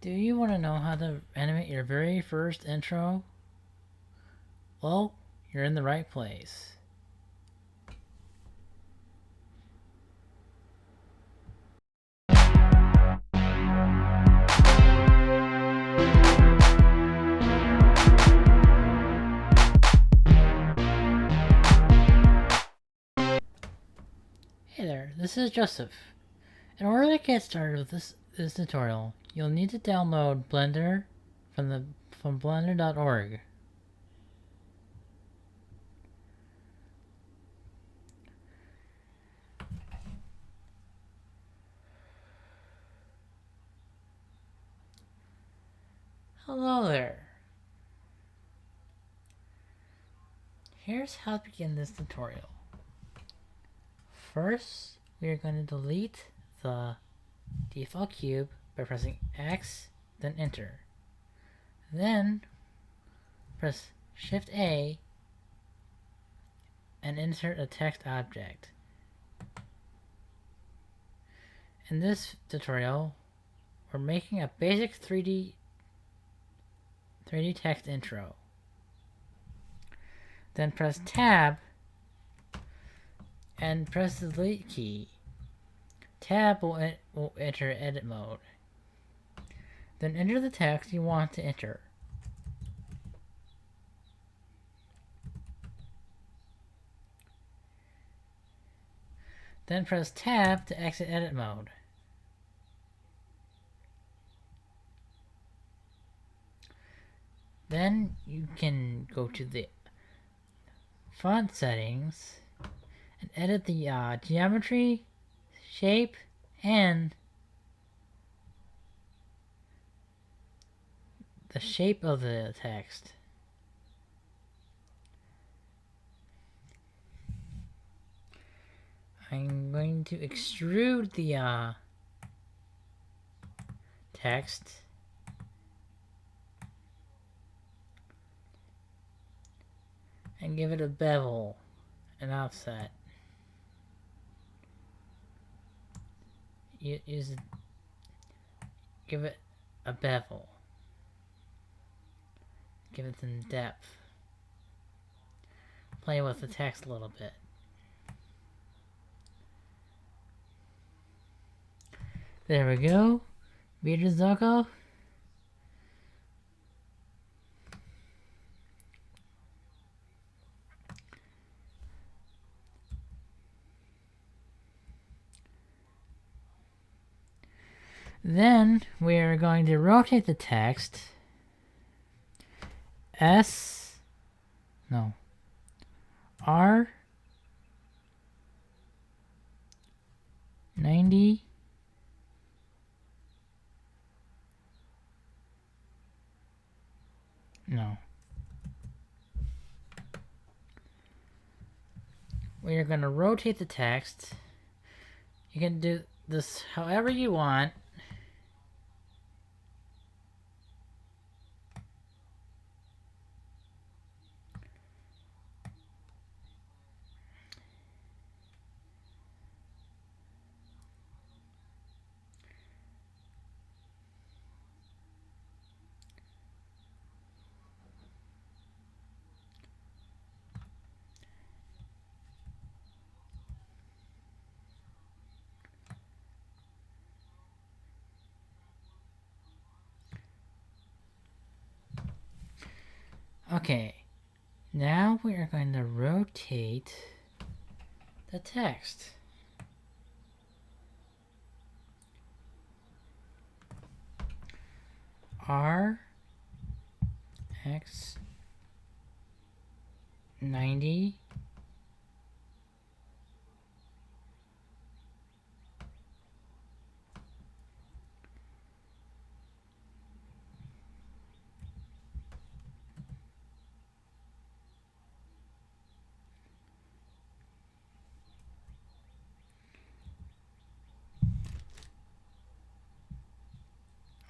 Do you want to know how to animate your very first intro? Well, you're in the right place. Hey there, this is Joseph. In order to get started with this tutorial, you'll need to download Blender from blender.org. Hello there. Here's how to begin this tutorial. First, we are going to delete the default cube by pressing X, then Enter. Then, press Shift A and insert a text object. In this tutorial, we're making a basic 3D text intro. Then press Tab and press the delete key. Tab will enter edit mode. Then enter the text you want to enter. Then press Tab to exit edit mode. Then you can go to the font settings and edit the geometry, shape, and the shape of the text. I'm going to extrude the text and give it a bevel, an offset. Give it a bevel. Give it some depth. Play with the text a little bit. There we go. Wiedersehen. Then we're going to rotate the text R 90 we're going to rotate the text. You can do this however you want. Okay, now we are going to rotate the text. R X 90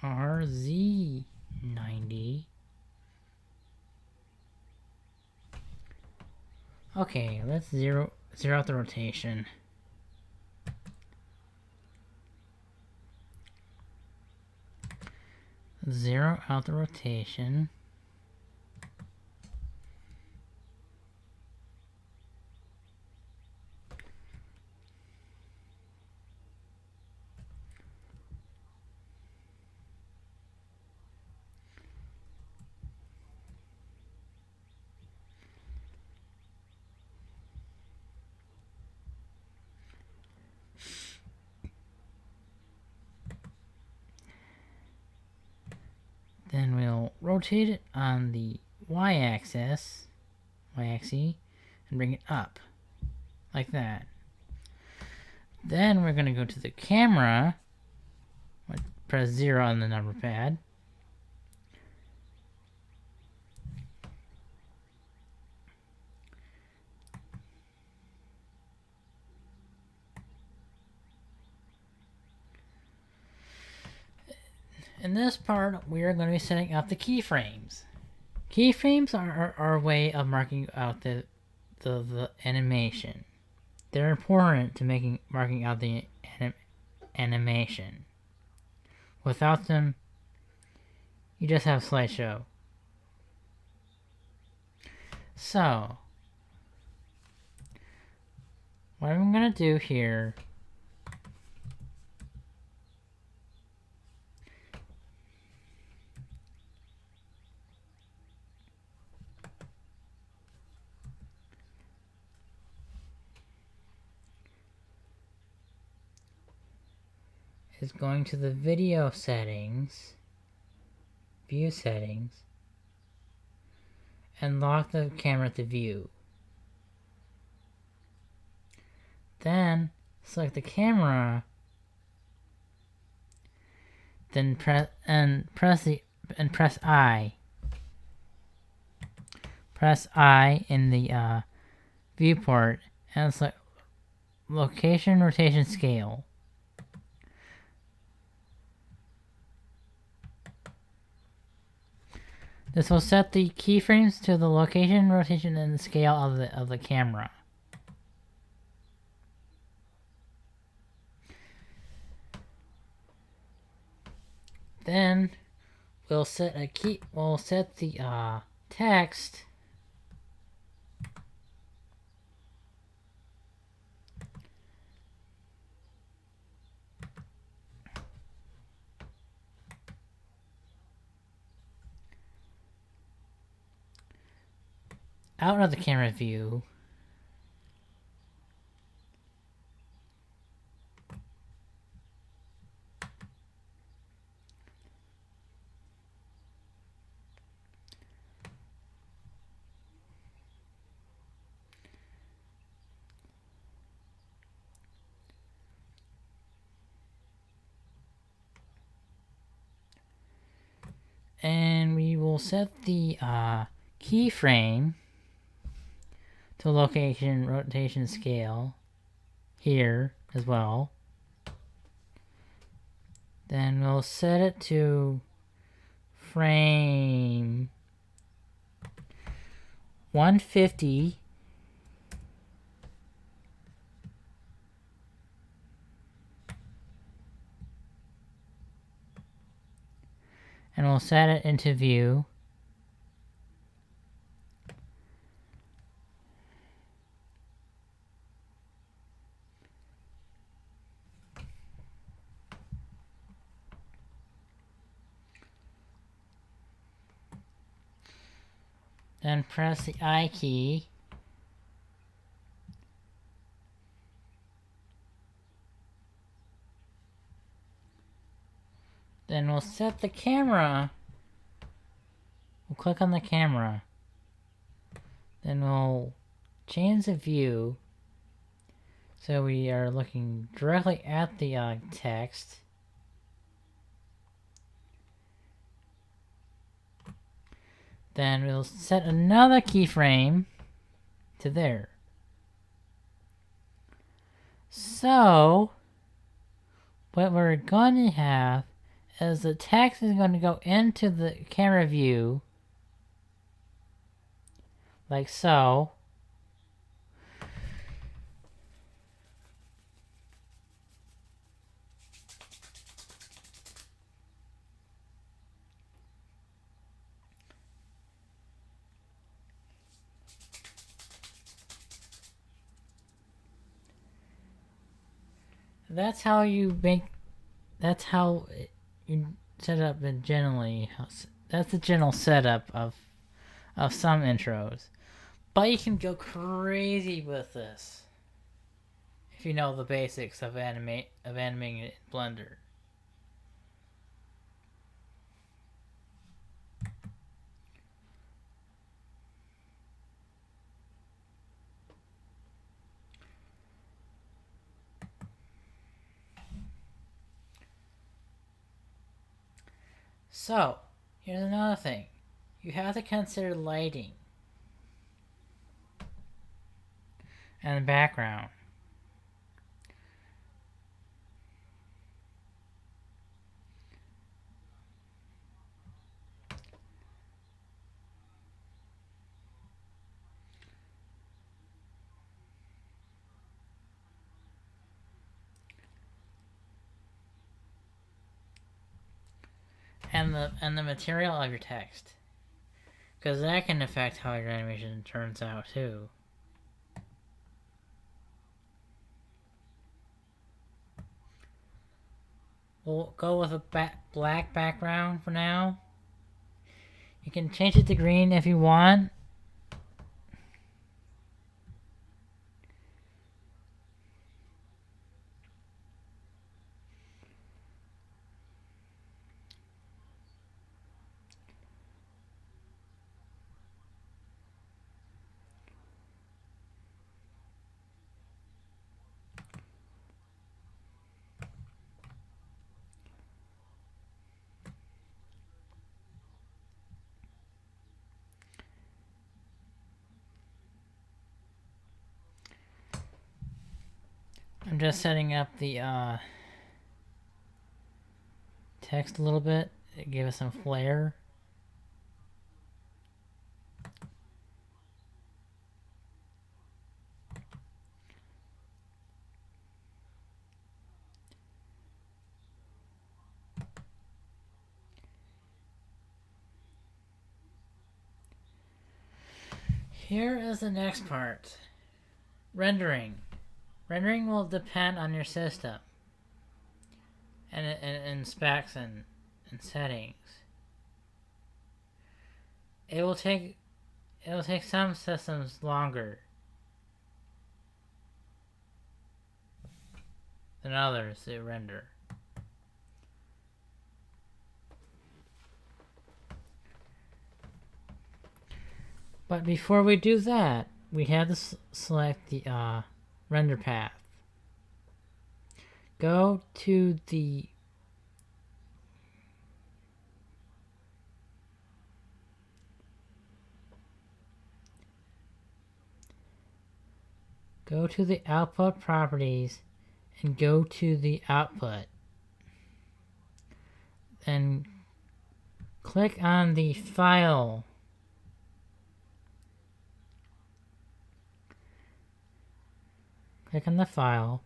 RZ 90. Okay, let's zero out the rotation. Zero out the rotation. Then we'll rotate it on the y-axis, and bring it up, like that. Then we're going to go to the camera, press 0 on the number pad. In this part, we are going to be setting up the keyframes. Keyframes are our way of marking out the animation. They're important to marking out the animation. Without them, you just have slideshow. So, what I'm going to do here is going to the video settings, view settings, and lock the camera to view. Then select the camera, then press I. Press I in the viewport and select location, rotation, scale. This will set the keyframes to the location, rotation, and the scale of the camera. Then we'll set the text out of the camera view. And we will set the keyframe to location, rotation, scale here as well. Then we'll set it to frame 150. And we'll set it into view. Then press the I key. Then we'll set the camera. We'll click on the camera. Then we'll change the view so we are looking directly at the text. Then we'll set another keyframe to there. So, what we're going to have is the text is going to go into the camera view, like so. That's how you make. That's how you set up the generally. That's the general setup of some intros. But you can go crazy with this if you know the basics of animating it in Blender. So, here's another thing. You have to consider lighting and the background. And the material of your text, because that can affect how your animation turns out too. We'll go with a black background for now. You can change it to green if you want. I'm just setting up the text a little bit to give it some flair. Here is the next part. Rendering. Rendering will depend on your system and specs and settings. It will take some systems longer than others to render. But before we do that, we have to select the render path. Go to the output properties and go to the output. And click on the file. Click on the file.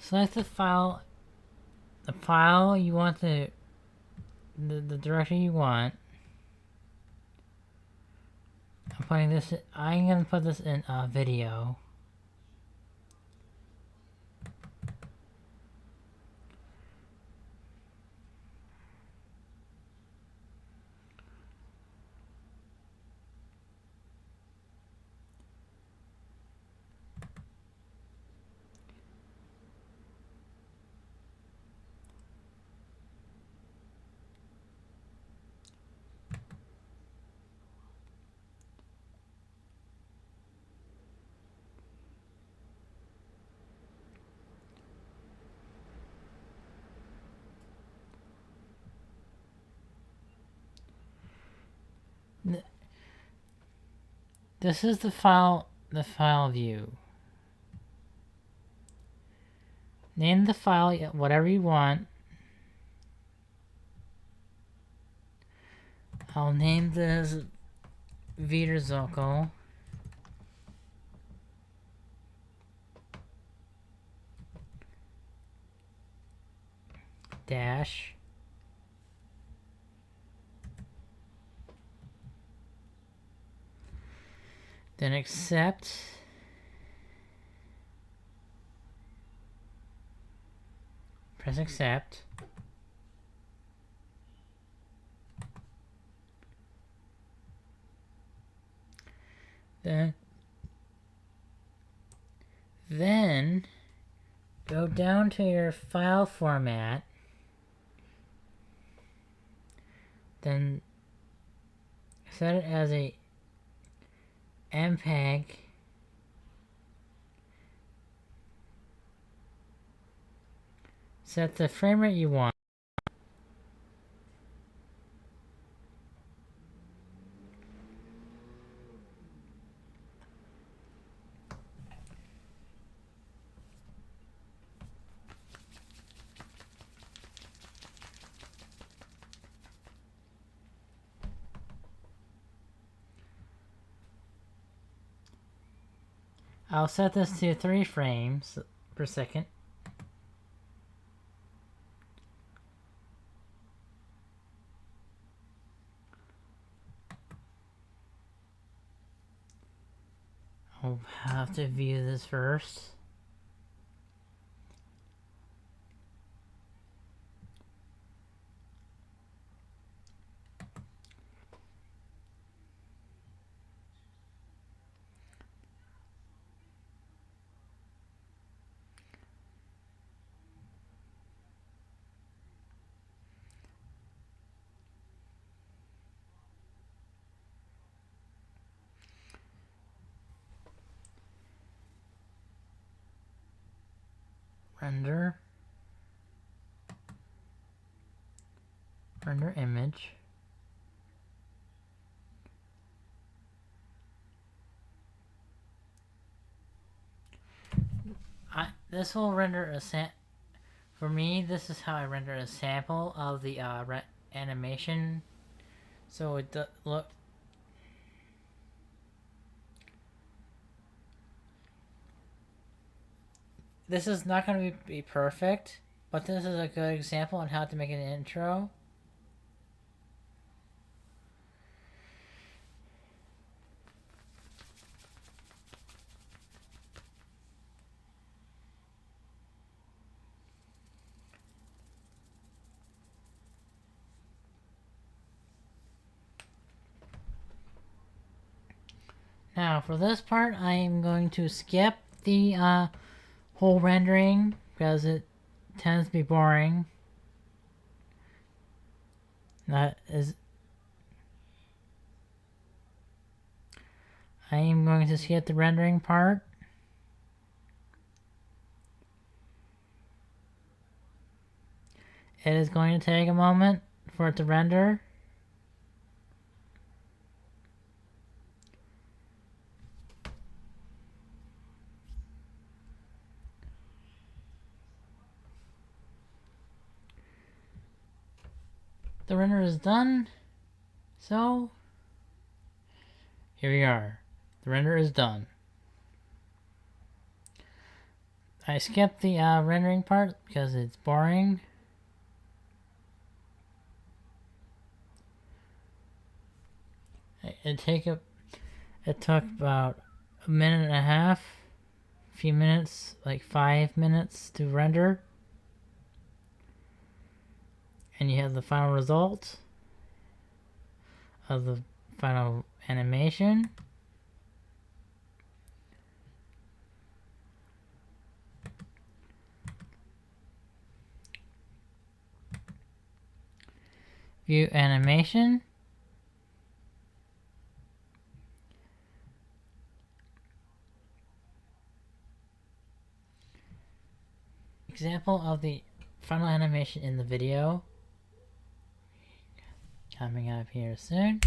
Select the file you want the directory you want. I'm gonna put this in a video. This is the file view. Name the file whatever you want. I'll name this Wiederzockel. Dash. Then accept. Press accept. Then go down to your file format. Then set it as a MPEG. Set the frame rate you want. I'll set this to 3 frames per second. I'll have to view this first. Render image. This will render a for me, this is how I render a sample of the animation. So it look. This is not going to be perfect, but this is a good example on how to make an intro. Now for this part, I am going to skip the whole rendering because it tends to be boring. That is, I am going to skip the rendering part. It is going to take a moment for it to render. The render is done, so here we are. The render is done. I skipped the rendering part because it's boring. It took about a minute and a half, a few minutes, like 5 minutes to render. And you have the final result of the final animation. View animation. Example of the final animation in the video. Coming up here soon.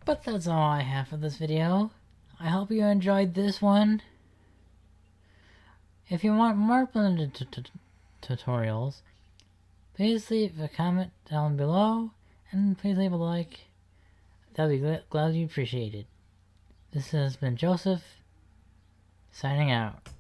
But that's all I have for this video. I hope you enjoyed this one. If you want more blended tutorials, please leave a comment down below, and please leave a like. That'd be gladly appreciated. This has been Joseph, signing out.